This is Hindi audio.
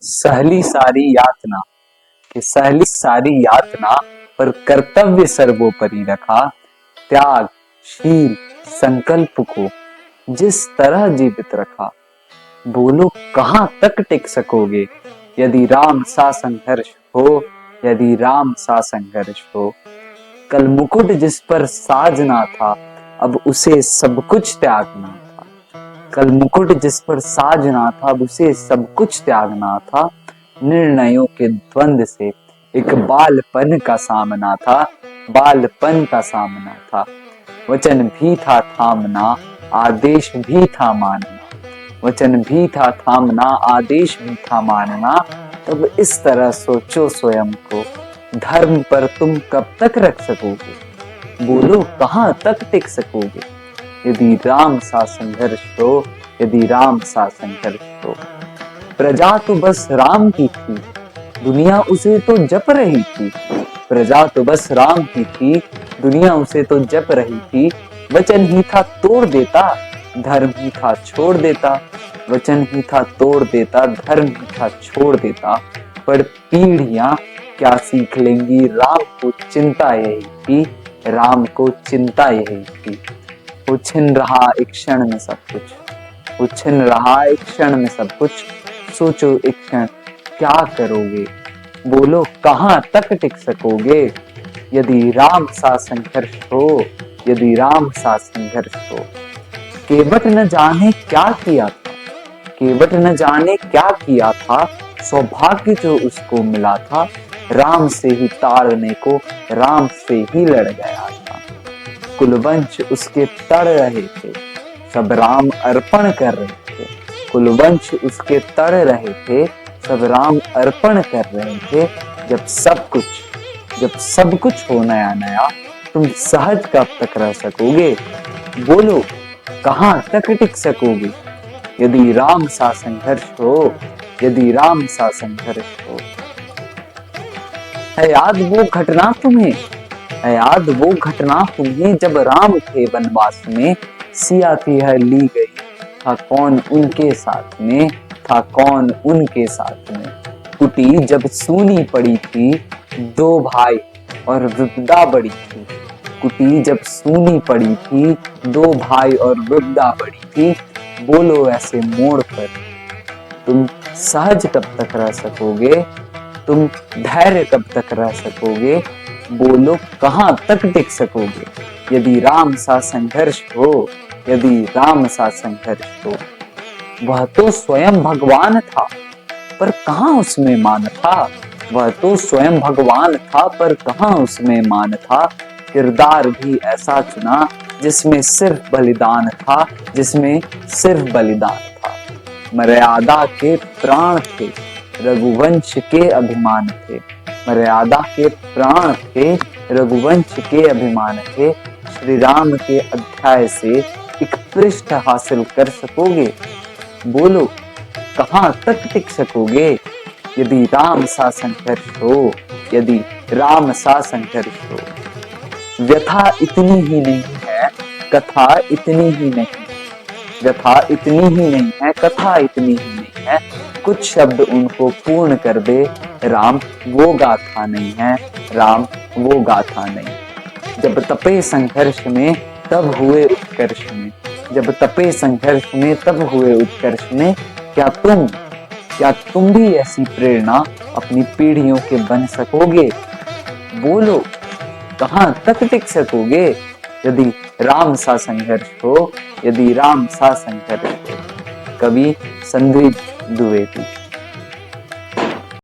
सहली सारी यातना कि सहली सारी यातना पर कर्तव्य सर्वोपरि रखा। त्याग, शील, संकल्प को जिस तरह जीवित रखा। बोलो कहां तक टिक सकोगे यदि राम सा संघर्ष हो, यदि राम सा संघर्ष हो। कल मुकुट जिस पर साज ना था, अब उसे सब कुछ त्यागना था। कल मुकुट जिस पर साज ना था, अब उसे सब कुछ त्यागना था। निर्णयों के द्वंद से एक बालपन का सामना था, बालपन का सामना था। वचन भी था थामना, आदेश भी था मानना। वचन भी था थामना, आदेश भी था मानना। तब इस तरह सोचो स्वयं को, धर्म पर तुम कब तक रख सकोगे। बोलो कहां तक टिक सकोगे यदि राम सा संघर्ष हो, यदि राम सा संघर्ष हो। प्रजा तो बस राम की थी, दुनिया उसे तो जप रही थी। प्रजा तो बस राम की थी, दुनिया उसे तो जप रही थी। वचन ही था तोड़ देता, धर्म ही था छोड़ देता। वचन ही था तोड़ देता, धर्म ही था छोड़ देता। पर पीढ़ियां क्या सीख लेंगी, राम को चिंता यही थी, राम को चिंता यही थी। वो छिन रहा एक क्षण में सब कुछ, वो छिन रहा एक क्षण में सब कुछ। सोचो एक क्षण क्या करोगे, बोलो कहां तक टिक सकोगे यदि राम सा संघर्ष हो, यदि राम सा संघर्ष हो। केवट न जाने क्या किया था, केवट न जाने क्या किया था। सौभाग्य जो उसको मिला था, राम से ही तारने को, राम से ही लड़ गया था। कुलवंश उसके तड़ रहे थे, सब राम अर्पण कर रहे थे। कुलवंश उसके तड़ रहे थे, सब राम अर्पण कर रहे थे। जब सब कुछ हो नया नया, तुम सहज कब तक रह सकोगे। बोलो कहां तक टिक सकोगे यदि राम सा संघर्ष हो, यदि राम सा संघर्ष हो। है याद वो घटना तुम्हें, है याद वो घटना तुम्हें जब राम थे वनवास में। सिया थी है ली गई, था कौन उनके साथ में, था कौन उनके साथ में। कुटी जब सूनी पड़ी थी, दो भाई और विपदा बड़ी थी। कुटी जब सूनी पड़ी थी, दो भाई और विपदा बड़ी थी। बोलो ऐसे मोड़ पर तुम सहज कब तक रह सकोगे, तुम धैर्य कब तक रह सकोगे। बोलो कहां तक टिक सकोगे यदि राम सा संघर्ष हो, यदि राम सा संघर्ष हो। वह तो स्वयं भगवान था, पर कहां उसमें मान था। वह तो स्वयं भगवान था, पर कहां उसमें मान था। किरदार भी ऐसा चुना जिसमें सिर्फ बलिदान था, जिसमें सिर्फ बलिदान था। मर्यादा के प्राण थे, रघुवंश के अभिमान थे। मर्यादा के प्राण थे, रघुवंश के अभिमान थे। श्री राम के अध्याय से एक पृष्ठ हासिल कर सकोगे। बोलो कहां तक टिक सकोगे यदि राम सा संघर्ष हो, यदि राम सा संघर्ष हो। व्यथा इतनी ही नहीं है, कथा इतनी ही नहीं, व्यथा इतनी ही नहीं है, कथा इतनी ही नहीं है। कुछ शब्द उनको पूर्ण कर दे, राम वो गाथा नहीं है, राम वो गाथा नहीं। जब तपे संघर्ष में तब हुए उत्कर्ष में, जब तपे संघर्ष में तब हुए उत्कर्ष में। क्या तुम भी ऐसी प्रेरणा अपनी पीढ़ियों के बन सकोगे। बोलो कहां तक टिक सकोगे यदि राम सा संघर्ष हो, यदि राम सा संघर्ष हो। कवि संदीप द्विवेदी।